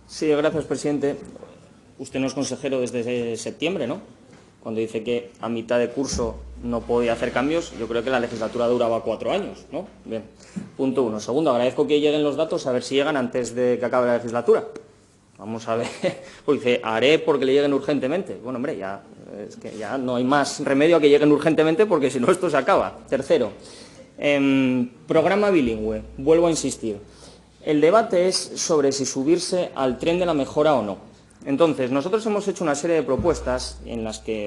Sí, gracias, presidente. Usted no es consejero desde septiembre, ¿no? Cuando dice que a mitad de curso no podía hacer cambios, yo creo que la legislatura duraba 4 años, ¿no? Bien, punto uno. Segundo, agradezco que lleguen los datos, a ver si llegan antes de que acabe la legislatura. Vamos a ver, pues dice, haré porque le lleguen urgentemente. Bueno, hombre, ya, es que ya no hay más remedio a que lleguen urgentemente porque si no esto se acaba. Tercero, programa bilingüe, vuelvo a insistir. El debate es sobre si subirse al tren de la mejora o no. Entonces, nosotros hemos hecho una serie de propuestas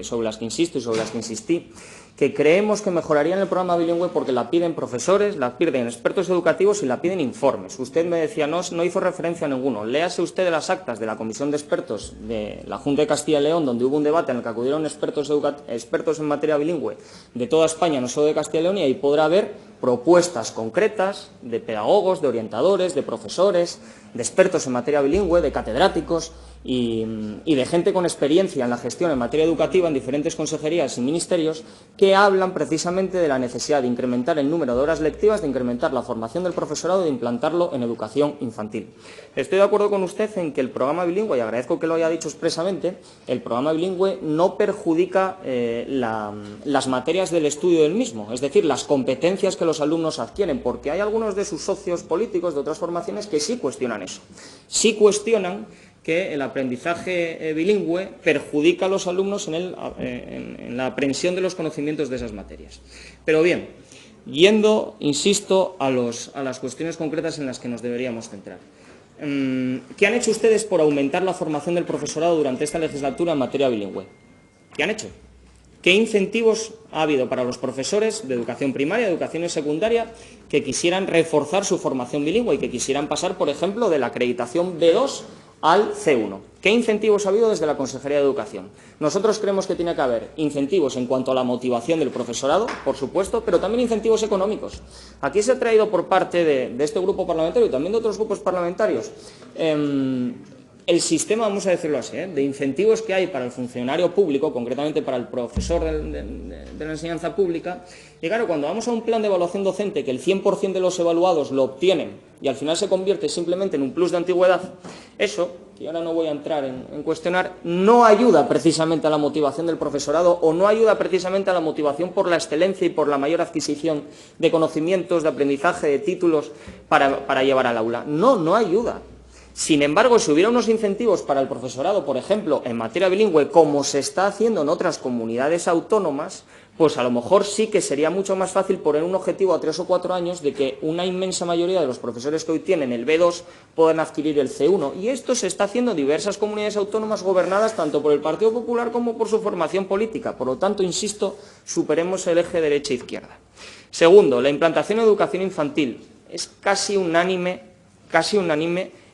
sobre las que insisto y sobre las que insistí, que creemos que mejorarían el programa bilingüe porque la piden profesores, la piden expertos educativos y la piden informes. Usted me decía, no hizo referencia a ninguno. Léase usted de las actas de la Comisión de Expertos de la Junta de Castilla y León, donde hubo un debate en el que acudieron expertos en materia bilingüe de toda España, no solo de Castilla y León, y ahí podrá ver propuestas concretas de pedagogos, de orientadores, de profesores, de expertos en materia bilingüe, de catedráticos y de gente con experiencia en la gestión en materia educativa en diferentes consejerías y ministerios que hablan precisamente de la necesidad de incrementar el número de horas lectivas, de incrementar la formación del profesorado y de implantarlo en educación infantil. Estoy de acuerdo con usted en que el programa bilingüe, y agradezco que lo haya dicho expresamente, el programa bilingüe no perjudica las materias del estudio del mismo, es decir, las competencias que los alumnos adquieren, porque hay algunos de sus socios políticos de otras formaciones que sí cuestionan eso. Sí cuestionan que el aprendizaje bilingüe perjudica a los alumnos en la aprehensión de los conocimientos de esas materias. Pero bien, yendo, insisto, a las cuestiones concretas en las que nos deberíamos centrar. ¿Qué han hecho ustedes por aumentar la formación del profesorado durante esta legislatura en materia bilingüe? ¿Qué han hecho? ¿Qué incentivos ha habido para los profesores de educación primaria, de educación secundaria, que quisieran reforzar su formación bilingüe y que quisieran pasar, por ejemplo, de la acreditación B2 al C1? ¿Qué incentivos ha habido desde la Consejería de Educación? Nosotros creemos que tiene que haber incentivos en cuanto a la motivación del profesorado, por supuesto, pero también incentivos económicos. Aquí se ha traído por parte de este grupo parlamentario y también de otros grupos parlamentarios el sistema, vamos a decirlo así, de incentivos que hay para el funcionario público, concretamente para el profesor de la enseñanza pública. Y claro, cuando vamos a un plan de evaluación docente que el 100% de los evaluados lo obtienen y al final se convierte simplemente en un plus de antigüedad, eso, que ahora no voy a entrar en cuestionar, no ayuda precisamente a la motivación del profesorado o no ayuda precisamente a la motivación por la excelencia y por la mayor adquisición de conocimientos, de aprendizaje, de títulos para llevar al aula. No ayuda. Sin embargo, si hubiera unos incentivos para el profesorado, por ejemplo, en materia bilingüe, como se está haciendo en otras comunidades autónomas, pues a lo mejor sí que sería mucho más fácil poner un objetivo a 3 o 4 años de que una inmensa mayoría de los profesores que hoy tienen el B2 puedan adquirir el C1. Y esto se está haciendo en diversas comunidades autónomas gobernadas tanto por el Partido Popular como por su formación política. Por lo tanto, insisto, superemos el eje derecha-izquierda. Segundo, la implantación de educación infantil. Es casi unánime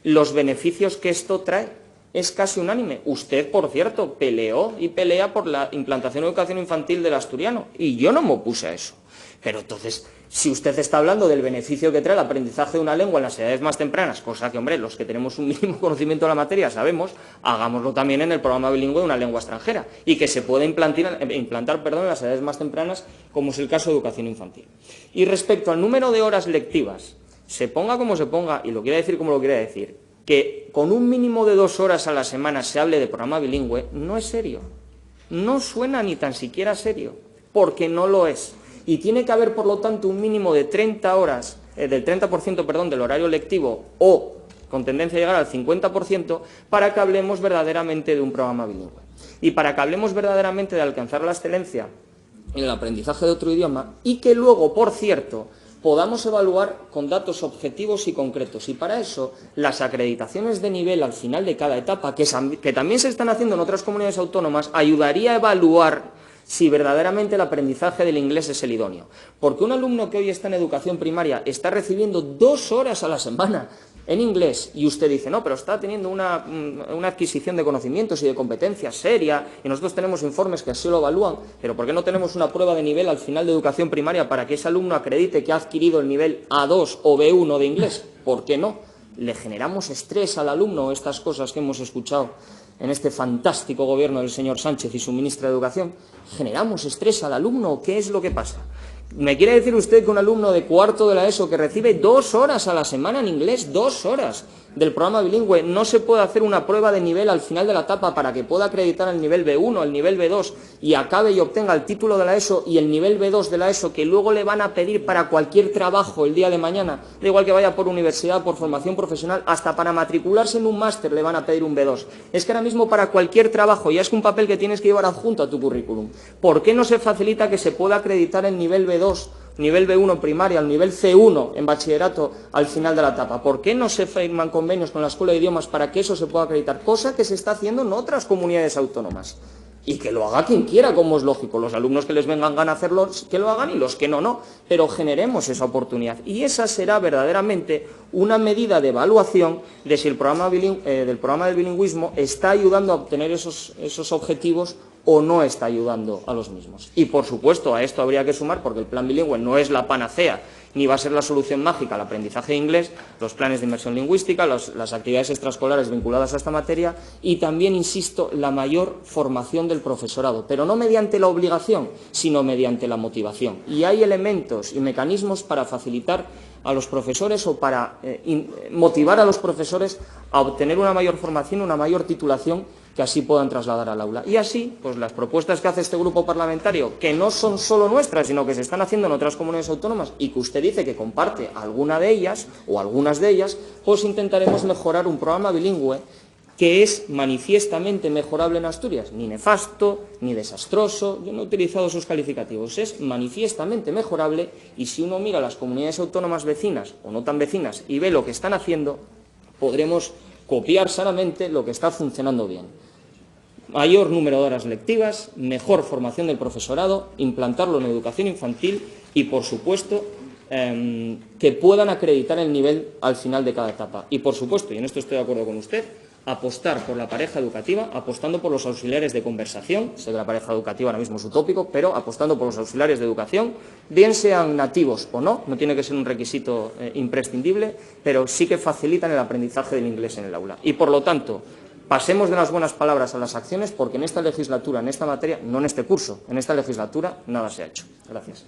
los beneficios que esto trae. Es casi unánime. Usted, por cierto, peleó y pelea por la implantación de educación infantil del asturiano. Y yo no me opuse a eso. Pero entonces, si usted está hablando del beneficio que trae el aprendizaje de una lengua en las edades más tempranas, cosa que, hombre, los que tenemos un mínimo conocimiento de la materia sabemos, hagámoslo también en el programa bilingüe de una lengua extranjera y que se pueda implantar en las edades más tempranas, como es el caso de educación infantil. Y respecto al número de horas lectivas, se ponga como se ponga, y lo quiera decir como lo quiera decir, que con un mínimo de 2 horas a la semana se hable de programa bilingüe, no es serio. No suena ni tan siquiera serio, porque no lo es. Y tiene que haber, por lo tanto, un mínimo de 30 horas, del 30% del horario lectivo o con tendencia a llegar al 50% para que hablemos verdaderamente de un programa bilingüe. Y para que hablemos verdaderamente de alcanzar la excelencia en el aprendizaje de otro idioma y que luego, por cierto, podamos evaluar con datos objetivos y concretos. Y para eso, las acreditaciones de nivel al final de cada etapa, que también se están haciendo en otras comunidades autónomas, ayudaría a evaluar si verdaderamente el aprendizaje del inglés es el idóneo. Porque un alumno que hoy está en educación primaria está recibiendo 2 horas a la semana en inglés y usted dice, no, pero está teniendo una adquisición de conocimientos y de competencias seria y nosotros tenemos informes que así lo evalúan, pero ¿por qué no tenemos una prueba de nivel al final de educación primaria para que ese alumno acredite que ha adquirido el nivel A2 o B1 de inglés? ¿Por qué no? ¿Le generamos estrés al alumno estas cosas que hemos escuchado en este fantástico gobierno del señor Sánchez y su ministra de Educación? ¿Generamos estrés al alumno? ¿Qué es lo que pasa? ¿Me quiere decir usted que un alumno de cuarto de la ESO que recibe 2 horas a la semana en inglés, 2 horas, del programa bilingüe. No se puede hacer una prueba de nivel al final de la etapa para que pueda acreditar el nivel B1, el nivel B2 y acabe y obtenga el título de la ESO y el nivel B2 de la ESO, que luego le van a pedir para cualquier trabajo el día de mañana, da igual que vaya por universidad, por formación profesional, hasta para matricularse en un máster le van a pedir un B2. Es que ahora mismo para cualquier trabajo ya es un papel que tienes que llevar adjunto a tu currículum. ¿Por qué no se facilita que se pueda acreditar el nivel B2, nivel B1 en primaria, el nivel C1 en bachillerato al final de la etapa? ¿Por qué no se firman convenios con la Escuela de Idiomas para que eso se pueda acreditar? Cosa que se está haciendo en otras comunidades autónomas. Y que lo haga quien quiera, como es lógico. Los alumnos que les vengan ganas de hacerlo, que lo hagan, y los que no, no. Pero generemos esa oportunidad. Y esa será verdaderamente una medida de evaluación de si el programa del bilingüismo está ayudando a obtener esos objetivos o no está ayudando a los mismos. Y, por supuesto, a esto habría que sumar, porque el plan bilingüe no es la panacea ni va a ser la solución mágica al aprendizaje de inglés, los planes de inmersión lingüística, las actividades extraescolares vinculadas a esta materia y también, insisto, la mayor formación del profesorado, pero no mediante la obligación, sino mediante la motivación. Y hay elementos y mecanismos para facilitar a los profesores o para motivar a los profesores a obtener una mayor formación, una mayor titulación, que así puedan trasladar al aula. Y así, pues las propuestas que hace este grupo parlamentario, que no son solo nuestras, sino que se están haciendo en otras comunidades autónomas y que usted dice que comparte alguna de ellas o algunas de ellas, pues intentaremos mejorar un programa bilingüe que es manifiestamente mejorable en Asturias. Ni nefasto, ni desastroso, yo no he utilizado esos calificativos, es manifiestamente mejorable, y si uno mira las comunidades autónomas vecinas o no tan vecinas y ve lo que están haciendo, podremos copiar sanamente lo que está funcionando bien. Mayor número de horas lectivas, mejor formación del profesorado, implantarlo en educación infantil y, por supuesto, que puedan acreditar el nivel al final de cada etapa. Y, por supuesto, y en esto estoy de acuerdo con usted, apostar por la pareja educativa, apostando por los auxiliares de conversación. Sé que la pareja educativa ahora mismo es utópico, pero apostando por los auxiliares de educación, bien sean nativos o no, no tiene que ser un requisito imprescindible, pero sí que facilitan el aprendizaje del inglés en el aula. Y, por lo tanto, pasemos de las buenas palabras a las acciones, porque en esta legislatura, en esta materia, no en este curso, en esta legislatura, nada se ha hecho. Gracias.